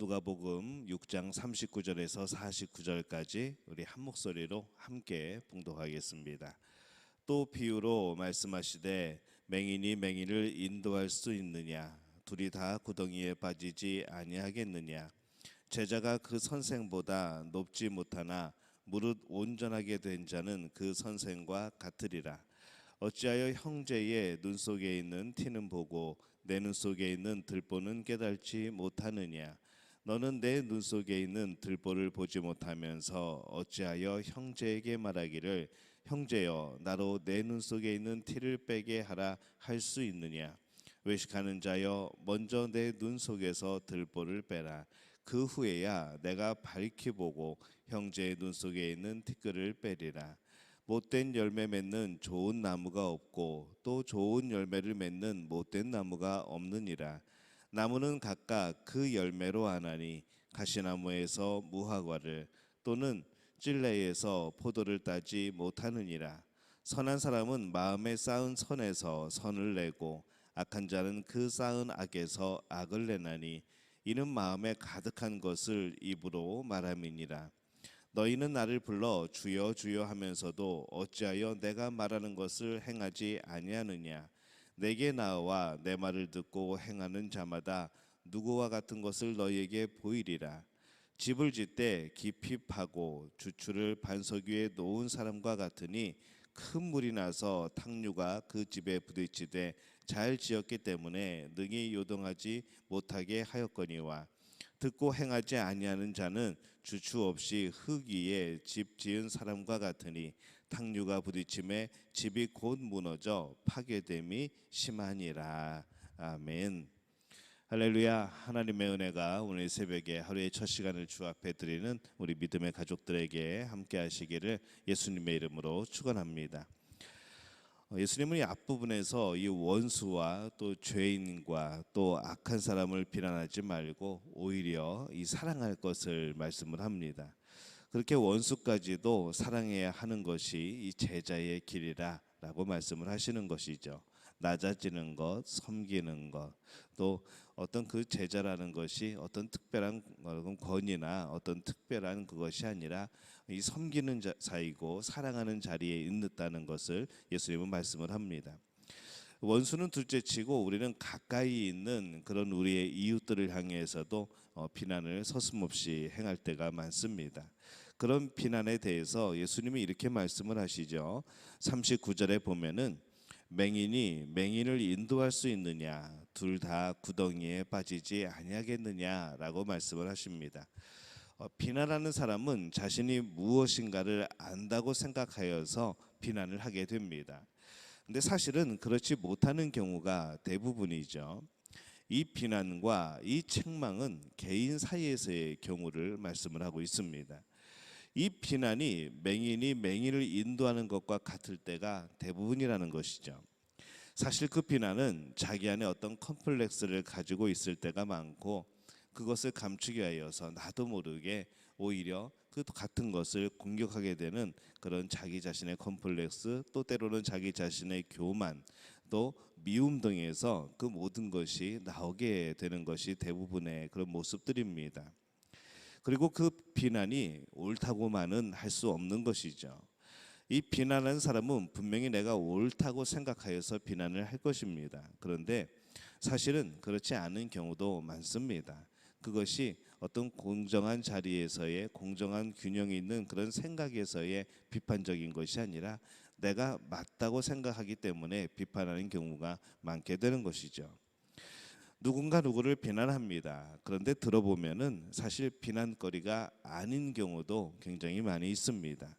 누가복음 6장 39절에서 49절까지 우리 한 목소리로 함께 봉독하겠습니다. 또 비유로 말씀하시되 맹인이 맹인을 인도할 수 있느냐? 둘이 다 구덩이에 빠지지 아니하겠느냐? 제자가 그 선생보다 높지 못하나 무릇 온전하게 된 자는 그 선생과 같으리라. 어찌하여 형제의 눈 속에 있는 티는 보고 내 눈 속에 있는 들보는 깨달지 못하느냐? 너는 내 눈 속에 있는 들보를 보지 못하면서 어찌하여 형제에게 말하기를 형제여 나로 내 눈 속에 있는 티를 빼게 하라 할 수 있느냐? 외식하는 자여 먼저 내 눈 속에서 들보를 빼라. 그 후에야 내가 밝히 보고 형제의 눈 속에 있는 티끌을 빼리라. 못된 열매 맺는 좋은 나무가 없고 또 좋은 열매를 맺는 못된 나무가 없느니라. 나무는 각각 그 열매로 아나니 가시나무에서 무화과를 또는 찔레에서 포도를 따지 못하느니라. 선한 사람은 마음에 쌓은 선에서 선을 내고 악한 자는 그 쌓은 악에서 악을 내나니 이는 마음에 가득한 것을 입으로 말함이니라. 너희는 나를 불러 주여 주여 하면서도 어찌하여 내가 말하는 것을 행하지 아니하느냐? 내게 나와 내 말을 듣고 행하는 자마다 누구와 같은 것을 너희에게 보이리라. 집을 짓되 깊이 파고 주추를 반석 위에 놓은 사람과 같으니 큰 물이 나서 탕류가 그 집에 부딪히되 잘 지었기 때문에 능히 요동하지 못하게 하였거니와 듣고 행하지 아니하는 자는 주추 없이 흙 위에 집 지은 사람과 같으니 탕류가 부딪힘에 집이 곧 무너져 파괴됨이 심하니라. 아멘. 할렐루야. 하나님의 은혜가 오늘 새벽에 하루의 첫 시간을 주 앞에 드리는 우리 믿음의 가족들에게 함께 하시기를 예수님의 이름으로 축원합니다. 예수님은 이 앞부분에서 이 원수와 또 죄인과 또 악한 사람을 비난하지 말고 오히려 이 사랑할 것을 말씀을 합니다. 그렇게 원수까지도 사랑해야 하는 것이 이 제자의 길이라 라고 말씀을 하시는 것이죠. 낮아지는 것, 섬기는 것, 또 어떤 그 제자라는 것이 어떤 특별한 권위나 어떤 특별한 그것이 아니라 이 섬기는 자이고 사랑하는 자리에 있다는 것을 예수님은 말씀을 합니다. 원수는 둘째치고 우리는 가까이 있는 그런 우리의 이웃들을 향해서도 비난을 서슴없이 행할 때가 많습니다. 그런 비난에 대해서 예수님이 이렇게 말씀을 하시죠. 39절에 보면은 맹인이 맹인을 인도할 수 있느냐? 둘 다 구덩이에 빠지지 아니하겠느냐라고 말씀을 하십니다. 비난하는 사람은 자신이 무엇인가를 안다고 생각하여서 비난을 하게 됩니다. 근데 사실은 그렇지 못하는 경우가 대부분이죠. 이 비난과 이 책망은 개인 사이에서의 경우를 말씀을 하고 있습니다. 이 비난이 맹인이 맹인을 인도하는 것과 같을 때가 대부분이라는 것이죠. 사실 그 비난은 자기 안에 어떤 컴플렉스를 가지고 있을 때가 많고 그것을 감추기 위하여서 나도 모르게 오히려 그 같은 것을 공격하게 되는 그런 자기 자신의 컴플렉스, 또 때로는 자기 자신의 교만, 또 미움 등에서 그 모든 것이 나오게 되는 것이 대부분의 그런 모습들입니다. 그리고 그 비난이 옳다고만은 할 수 없는 것이죠. 이 비난하는 사람은 분명히 내가 옳다고 생각하여서 비난을 할 것입니다. 그런데 사실은 그렇지 않은 경우도 많습니다. 그것이 어떤 공정한 자리에서의 공정한 균형이 있는 그런 생각에서의 비판적인 것이 아니라 내가 맞다고 생각하기 때문에 비판하는 경우가 많게 되는 것이죠. 누군가 누구를 비난합니다. 그런데 들어보면은 사실 비난거리가 아닌 경우도 굉장히 많이 있습니다.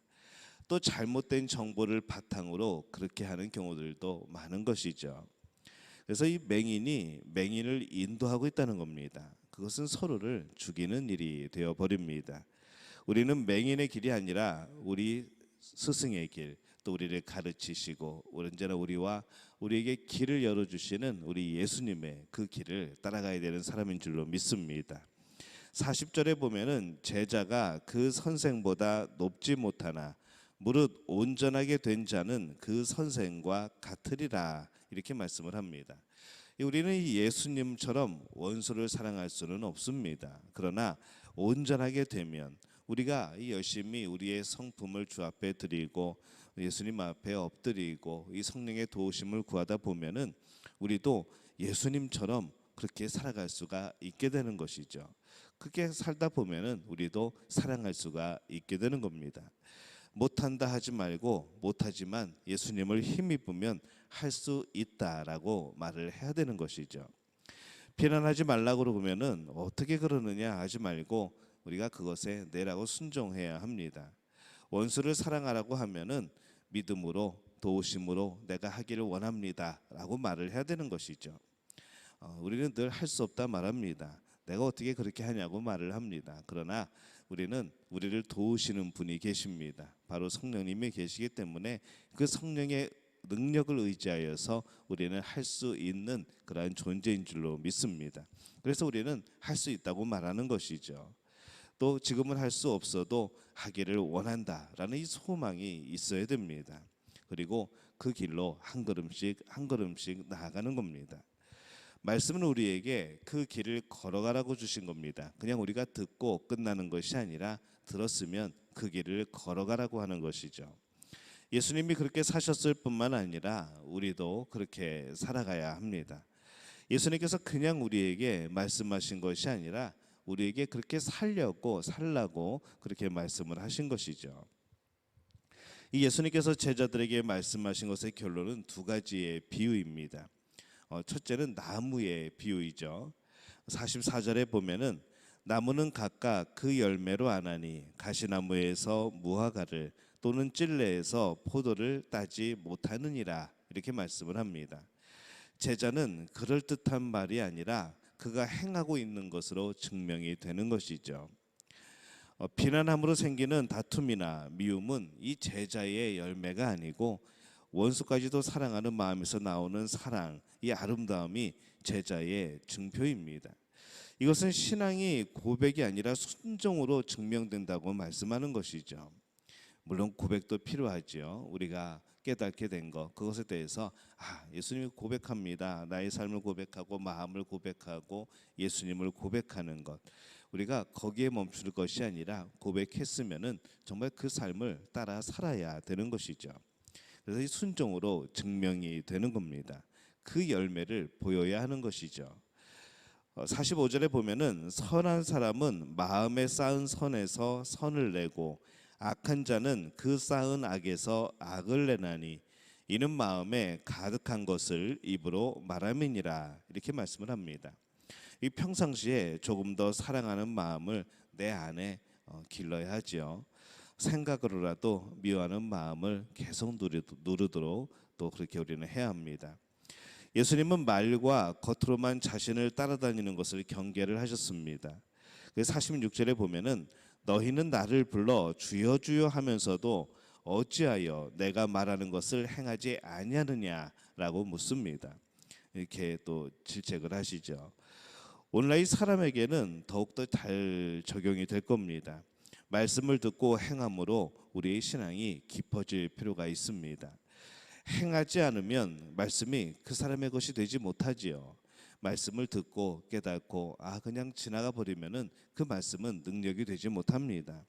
또 잘못된 정보를 바탕으로 그렇게 하는 경우들도 많은 것이죠. 그래서 이 맹인이 맹인을 인도하고 있다는 겁니다. 그것은 서로를 죽이는 일이 되어버립니다. 우리는 맹인의 길이 아니라 우리 스승의 길, 또 우리를 가르치시고 언제나 우리와 우리에게 길을 열어주시는 우리 예수님의 그 길을 따라가야 되는 사람인 줄로 믿습니다. 40절에 보면은 제자가 그 선생보다 높지 못하나 무릇 온전하게 된 자는 그 선생과 같으리라 이렇게 말씀을 합니다. 우리는 이 예수님처럼 원수를 사랑할 수는 없습니다. 그러나 온전하게 되면 우리가 열심히 우리의 성품을 주 앞에 드리고 예수님 앞에 엎드리고 이 성령의 도우심을 구하다 보면은 우리도 예수님처럼 그렇게 살아갈 수가 있게 되는 것이죠. 그렇게 살다 보면은 우리도 사랑할 수가 있게 되는 겁니다. 못한다 하지 말고 못하지만 예수님을 힘입으면 할 수 있다라고 말을 해야 되는 것이죠. 비난하지 말라고 그러면은 어떻게 그러느냐 하지 말고 우리가 그것에 내라고 순종해야 합니다. 원수를 사랑하라고 하면은 믿음으로 도우심으로 내가 하기를 원합니다라고 말을 해야 되는 것이죠. 우리는 늘 할 수 없다 말합니다. 내가 어떻게 그렇게 하냐고 말을 합니다. 그러나 우리는 우리를 도우시는 분이 계십니다. 바로 성령님이 계시기 때문에 그 성령의 능력을 의지하여서 우리는 할 수 있는 그러한 존재인 줄로 믿습니다. 그래서 우리는 할 수 있다고 말하는 것이죠. 또 지금은 할 수 없어도 하기를 원한다라는 이 소망이 있어야 됩니다. 그리고 그 길로 한 걸음씩 한 걸음씩 나아가는 겁니다. 말씀은 우리에게 그 길을 걸어가라고 주신 겁니다. 그냥 우리가 듣고 끝나는 것이 아니라 들었으면 그 길을 걸어가라고 하는 것이죠. 예수님이 그렇게 사셨을 뿐만 아니라 우리도 그렇게 살아가야 합니다. 예수님께서 그냥 우리에게 말씀하신 것이 아니라 우리에게 그렇게 살라고 그렇게 말씀을 하신 것이죠. 이 예수님께서 제자들에게 말씀하신 것의 결론은 두 가지의 비유입니다. 첫째는 나무의 비유이죠. 44절에 보면은 나무는 각각 그 열매로 아나니 가시나무에서 무화과를 또는 찔레에서 포도를 따지 못하느니라 이렇게 말씀을 합니다. 제자는 그럴듯한 말이 아니라 그가 행하고 있는 것으로 증명이 되는 것이죠. 비난함으로 생기는 다툼이나 미움은 이 제자의 열매가 아니고 원수까지도 사랑하는 마음에서 나오는 사랑, 이 아름다움이 제자의 증표입니다. 이것은 신앙이 고백이 아니라 순종으로 증명된다고 말씀하는 것이죠. 물론 고백도 필요하죠. 우리가 깨닫게 된 것, 그것에 대해서 예수님을 고백합니다. 나의 삶을 고백하고 마음을 고백하고 예수님을 고백하는 것. 우리가 거기에 멈출 것이 아니라 고백했으면은 정말 그 삶을 따라 살아야 되는 것이죠. 그래서 이 순종으로 증명이 되는 겁니다. 그 열매를 보여야 하는 것이죠. 45절에 보면은 선한 사람은 마음에 쌓은 선에서 선을 내고 악한 자는 그 쌓은 악에서 악을 내나니 이는 마음에 가득한 것을 입으로 말함이니라 이렇게 말씀을 합니다. 이 평상시에 조금 더 사랑하는 마음을 내 안에 길러야 하지요. 생각으로라도 미워하는 마음을 계속 누르도록 또 그렇게 우리는 해야 합니다. 예수님은 말과 겉으로만 자신을 따라다니는 것을 경계를 하셨습니다. 46절에 보면은 너희는 나를 불러 주여 주여 하면서도 어찌하여 내가 말하는 것을 행하지 아니하느냐라고 묻습니다. 이렇게 또 질책을 하시죠. 오늘날 이 사람에게는 더욱더 잘 적용이 될 겁니다. 말씀을 듣고 행함으로 우리의 신앙이 깊어질 필요가 있습니다. 행하지 않으면 말씀이 그 사람의 것이 되지 못하지요. 말씀을 듣고 깨닫고 그냥 지나가 버리면은 그 말씀은 능력이 되지 못합니다.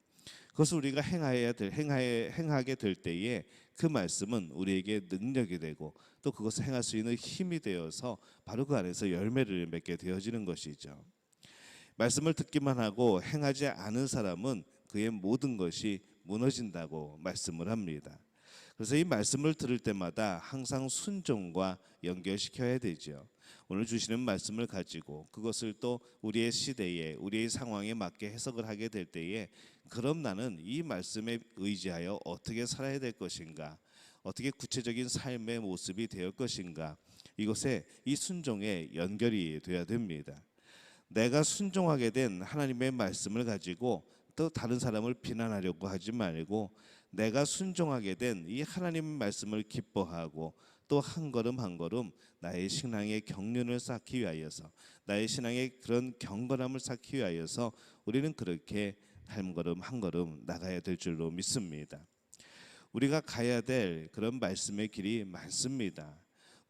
그것을 우리가 행하게 될 때에 그 말씀은 우리에게 능력이 되고 또 그것을 행할 수 있는 힘이 되어서 바로 그 안에서 열매를 맺게 되어지는 것이죠. 말씀을 듣기만 하고 행하지 않은 사람은 그의 모든 것이 무너진다고 말씀을 합니다. 그래서 이 말씀을 들을 때마다 항상 순종과 연결시켜야 되죠. 오늘 주시는 말씀을 가지고 그것을 또 우리의 시대에 우리의 상황에 맞게 해석을 하게 될 때에 그럼 나는 이 말씀에 의지하여 어떻게 살아야 될 것인가, 어떻게 구체적인 삶의 모습이 될 것인가, 이것에 이 순종에 연결이 돼야 됩니다. 내가 순종하게 된 하나님의 말씀을 가지고 또 다른 사람을 비난하려고 하지 말고 내가 순종하게 된 이 하나님의 말씀을 기뻐하고 또 한 걸음 한 걸음 나의 신앙의 경륜을 쌓기 위하여서 나의 신앙의 그런 경건함을 쌓기 위하여서 우리는 그렇게 한 걸음 한 걸음 나가야 될 줄로 믿습니다. 우리가 가야 될 그런 말씀의 길이 많습니다.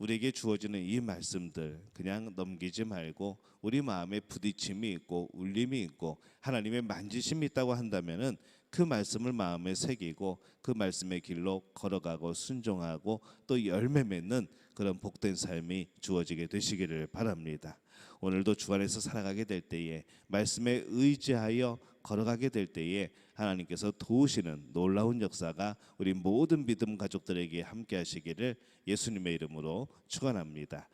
우리에게 주어지는 이 말씀들 그냥 넘기지 말고 우리 마음에 부딪힘이 있고 울림이 있고 하나님의 만지심이 있다고 한다면은 그 말씀을 마음에 새기고 그 말씀의 길로 걸어가고 순종하고 또 열매 맺는 그런 복된 삶이 주어지게 되시기를 바랍니다. 오늘도 주 안에서 살아가게 될 때에 말씀에 의지하여 걸어가게 될 때에 하나님께서 도우시는 놀라운 역사가 우리 모든 믿음 가족들에게 함께 하시기를 예수님의 이름으로 축원합니다.